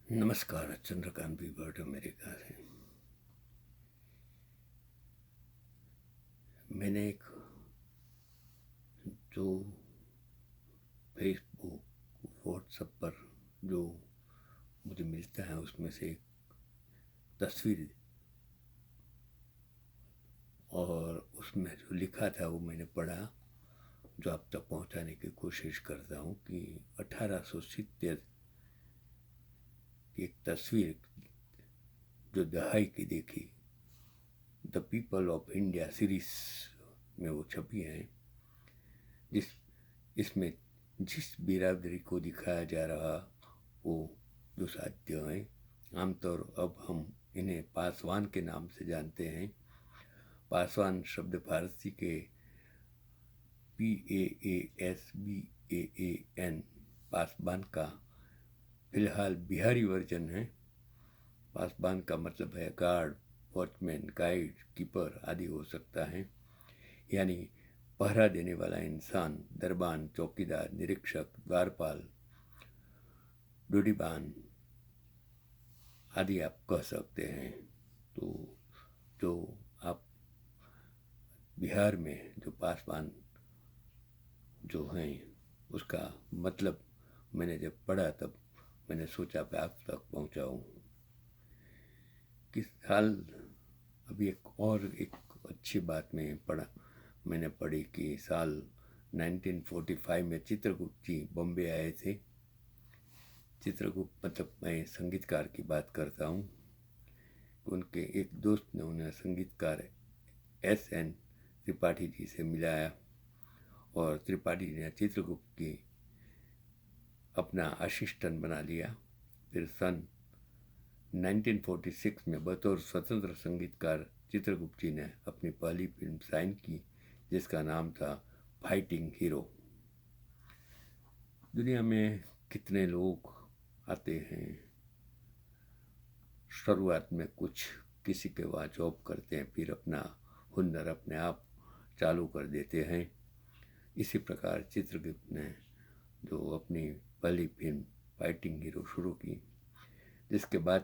नमस्कार। चंद्रकांत भी bird America से। मैंने एक जो फेसबुक व्हाट्सएप पर जो मुझे मिलता है उसमें से एक तस्वीर और उसमें जो लिखा था वो मैंने पढ़ा, जो आप तक पहुंचाने की कोशिश करता हूं कि 1870 की एक तस्वीर जो दहाई की देखी, the people of India series में वो छपी है। जिस इसमें जिस बिरादरी को दिखाया जा रहा वो जो साध्य हैं, आमतौर अब हम इन्हें पासवान के नाम से जानते हैं। पासवान शब्द फारसी के PAASBAAN पासबान का फिलहाल बिहारी वर्जन है। पासबान का मतलब है गार्ड, वॉचमैन, गाइड, कीपर आदि हो सकता है, यानी पहरा देने वाला इंसान, दरबान, चौकीदार, निरीक्षक, द्वारपाल, डोडीबान आदि आप कह सकते हैं। तो जो आप बिहार में जो पासवान जो हैं उसका मतलब मैंने जब पढ़ा तब मैंने सोचा कि आप तक पहुंचाऊं। किस साल अभी एक अच्छी बात मैंने पढ़ी कि साल 1945 में चित्रगुप्त जी बॉम्बे आए थे। चित्रगुप्त मतलब मैं संगीतकार की बात करता हूँ। उनके एक दोस्त ने उन्हें संगीतकार SN त्रिपाठी जी से मिलाया और त्रिपाठी ने चित्रगुप्त की अपना असिस्टेंट बना लिया। फिर सन 1946 में बतौर स्वतंत्र संगीतकार चित्रगुप्त जी ने अपनी पहली फिल्म साइन की, जिसका नाम था फाइटिंग हीरो। दुनिया में कितने लोग आते हैं, शुरुआत में कुछ किसी के वहाँ जॉब करते हैं, फिर अपना हुनर अपने आप चालू कर देते हैं। इसी प्रकार चित्रगुप्त ने जो अपनी पहली फिल्म फाइटिंग हीरो शुरू की, जिसके बाद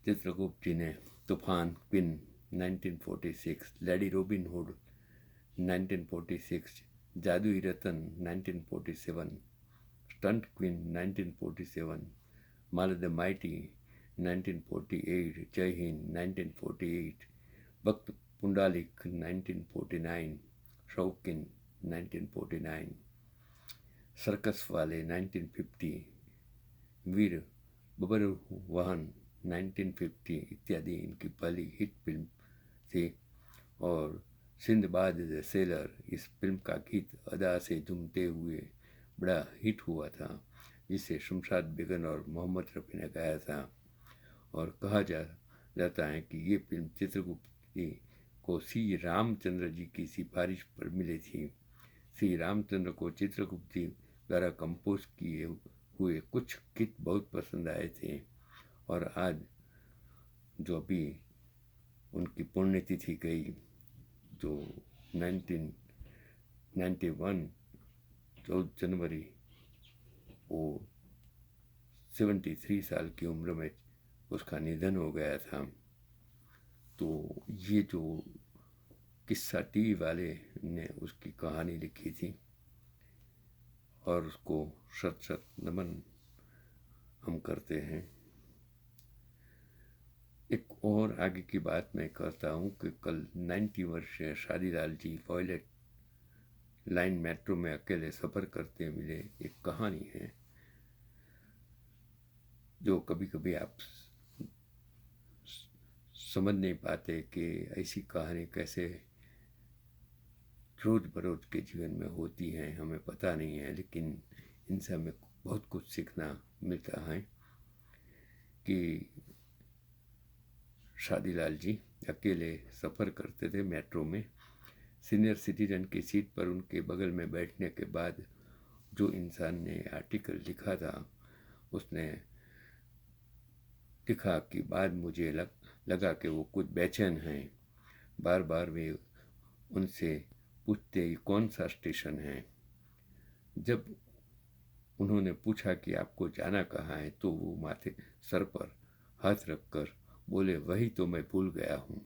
चित्रगुप्त जी ने तूफान, क्वीन 1946, लेडी रॉबिन हुड 1946, जादुई रतन 1947, stunt queen 1947, Mala the mighty 1948, जय हिंद 1948, भक्त पुंडालिक 1949, शौकीन 1949, सर्कस वाले 1950, वीर बबरुवाहन 1950 इत्यादि इनकी पहली हिट फिल्म थी। और सिंदबाद द सेलर, इस फिल्म का गीत अदा से झूमते हुए बड़ा हिट हुआ था, जिसे शमशाद बेगम और मोहम्मद रफ़ी ने गाया था। और कहा जाता है कि ये फिल्म चित्रगुप्त जी को श्री रामचंद्र जी की सिफारिश पर मिली थी। श्री रामचंद्र को चित्रगुप्त जी द्वारा कंपोज किए हुए कुछ गीत बहुत पसंद आए थे। और आज जो अभी उनकी पुण्यतिथि गई, जो 1991 14 जनवरी, वो 73 साल की उम्र में उसका निधन हो गया था। तो ये जो किस्सा टीवी वाले ने उसकी कहानी लिखी थी और उसको शत शत नमन हम करते हैं। एक और आगे की बात मैं कहता हूँ कि कल 90 वर्षीय शादीलाल जी वॉयलेट लाइन मेट्रो में अकेले सफ़र करते मिले। एक कहानी है जो कभी कभी आप समझ नहीं पाते कि ऐसी कहानी कैसे रोज बरोज के जीवन में होती हैं, हमें पता नहीं है, लेकिन इनसे हमें बहुत कुछ सीखना मिलता है। कि शादीलाल जी अकेले सफ़र करते थे मेट्रो में। सीनियर सिटीजन की सीट पर उनके बगल में बैठने के बाद जो इंसान ने आर्टिकल लिखा था, उसने लिखा कि बाद मुझे लगा कि वो कुछ बेचैन हैं। बार बार वे उनसे पूछते कौन सा स्टेशन है। जब उन्होंने पूछा कि आपको जाना कहाँ है, तो वो माथे सर पर हाथ रखकर बोले, वही तो मैं भूल गया हूँ।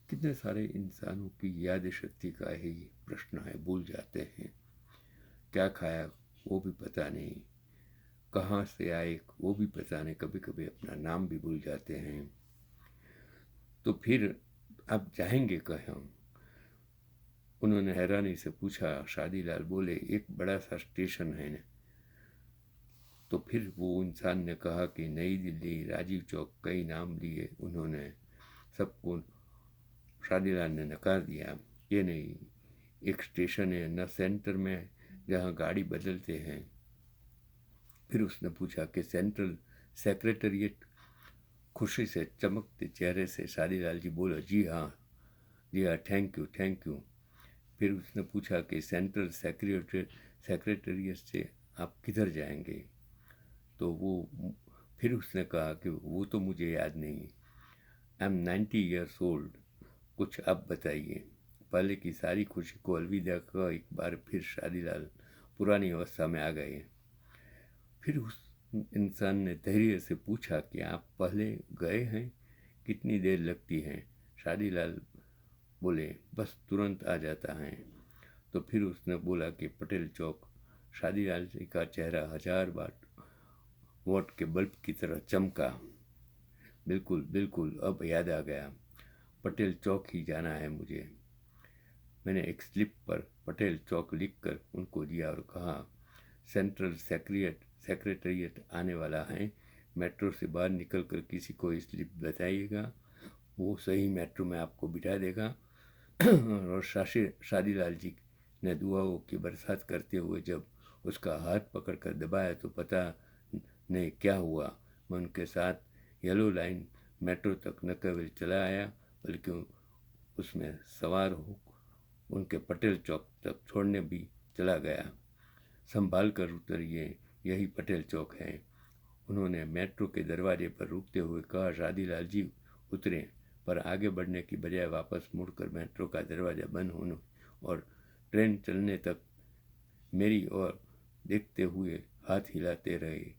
कितने सारे इंसानों की याद शक्ति का ही प्रश्न है, भूल जाते हैं। क्या खाया वो भी पता नहीं, कहाँ से आए वो भी पता नहीं, कभी कभी अपना नाम भी भूल जाते हैं। तो फिर आप जाएंगे कहाँ? उन्होंने हैरानी से पूछा। शादीलाल बोले, एक बड़ा सा स्टेशन है ना। तो फिर वो इंसान ने कहा कि नई दिल्ली, राजीव चौक, कई नाम लिए उन्होंने। सबको शादीलाल ने नकार दिया। ये नहीं, एक स्टेशन है न सेंटर में जहाँ गाड़ी बदलते हैं। फिर उसने पूछा कि सेंट्रल सेक्रेटरिएट? खुशी से चमकते चेहरे से शादीलाल जी बोले, जी हाँ, जी हाँ, थैंक यू, थैंक यू। फिर उसने पूछा कि सेंट्रल सेक्रेटरिएट से आप किधर जाएंगे? तो वो फिर उसने कहा कि वो तो मुझे याद नहीं, आई एम 90 ईयर्स ओल्ड, कुछ आप बताइए। पहले की सारी खुशी को अलविदा कर एक बार फिर शादीलाल पुरानी अवस्था में आ गए। फिर उस इंसान ने धैर्य से पूछा कि आप पहले गए हैं, कितनी देर लगती है? शादीलाल बोले, बस तुरंत आ जाता है। तो फिर उसने बोला कि पटेल चौक। शादीलाल जी का चेहरा 1000 वाट के बल्ब की तरह चमका। बिल्कुल बिल्कुल, अब याद आ गया, पटेल चौक ही जाना है मुझे। मैंने एक स्लिप पर पटेल चौक लिखकर उनको दिया और कहा, सेंट्रल सेक्रेटरिएट आने वाला है, मेट्रो से बाहर निकलकर किसी को स्लिप बताइएगा, वो सही मेट्रो में आपको बिठा देगा। और शादीलाल जी ने दुआओं की बरसात करते हुए जब उसका हाथ पकड़कर दबाया तो पता नहीं क्या हुआ, मैं उनके साथ येलो लाइन मेट्रो तक न केवल चला आया बल्कि उसमें सवार हो उनके पटेल चौक तक छोड़ने भी चला गया। संभाल कर उतरिए, यही पटेल चौक है, उन्होंने मेट्रो के दरवाजे पर रुकते हुए कहा। शादीलाल जी उतरे, पर आगे बढ़ने की बजाय वापस मुड़कर मेट्रो का दरवाज़ा बंद होने और ट्रेन चलने तक मेरी ओर देखते हुए हाथ हिलाते रहे,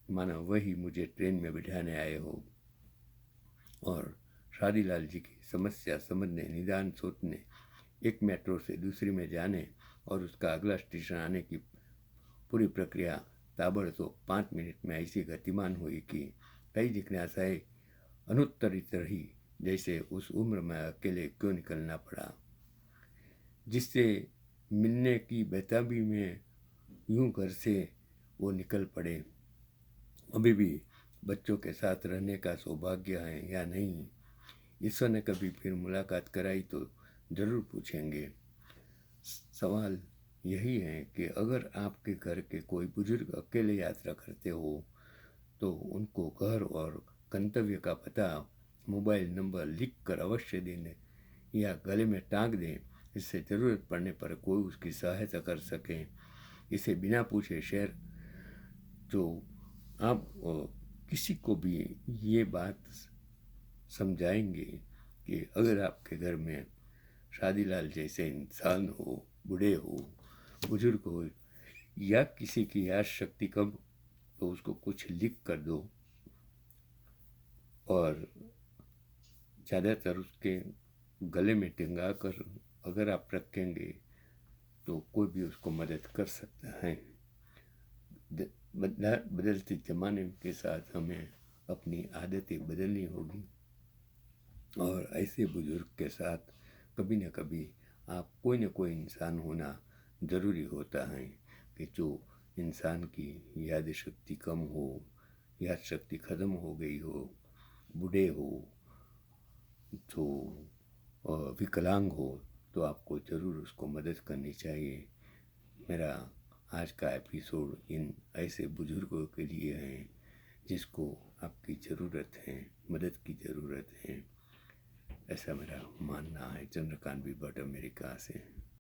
मानो वही मुझे ट्रेन में बिठाने आए हो। और शादीलाल जी की समस्या समझने, निदान सोचने, एक मेट्रो से दूसरी में जाने और उसका अगला स्टेशन आने की पूरी प्रक्रिया ताबड़तोड़ 5 मिनट में ऐसी गतिमान हुई कि कई जिज्ञासाएं अनुत्तरित रही, जैसे उस उम्र में अकेले क्यों निकलना पड़ा, जिससे मिलने की बेताबी में यूं घर से वो निकल पड़े। अभी भी बच्चों के साथ रहने का सौभाग्य है या नहीं, ईश्वर ने कभी फिर मुलाकात कराई तो ज़रूर पूछेंगे। सवाल यही है कि अगर आपके घर के कोई बुजुर्ग अकेले यात्रा करते हो तो उनको घर और गंतव्य का पता, मोबाइल नंबर लिख कर अवश्य देने या गले में टांग दें, इससे ज़रूरत पड़ने पर कोई उसकी सहायता कर सके। इसे बिना पूछे शेयर जो आप किसी को भी ये बात समझाएंगे कि अगर आपके घर में शादीलाल जैसे इंसान हो, बूढ़े हो, बुजुर्ग हो या किसी की याद शक्ति कम, तो उसको कुछ लिख कर दो और ज़्यादातर उसके गले में टिंगा कर अगर आप रखेंगे तो कोई भी उसको मदद कर सकता है। बदलते ज़माने के साथ हमें अपनी आदतें बदलनी होगी और ऐसे बुजुर्ग के साथ कभी न कभी आप कोई न कोई इंसान होना ज़रूरी होता है कि जो इंसान की याद शक्ति कम हो, याद शक्ति ख़त्म हो गई हो, बूढ़े हो, जो विकलांग हो, तो आपको ज़रूर उसको मदद करनी चाहिए। मेरा आज का एपिसोड इन ऐसे बुजुर्गों के लिए है जिसको आपकी ज़रूरत है, मदद की ज़रूरत है, ऐसा मेरा मानना है। चंद्रकांत भी बट अमेरिका से।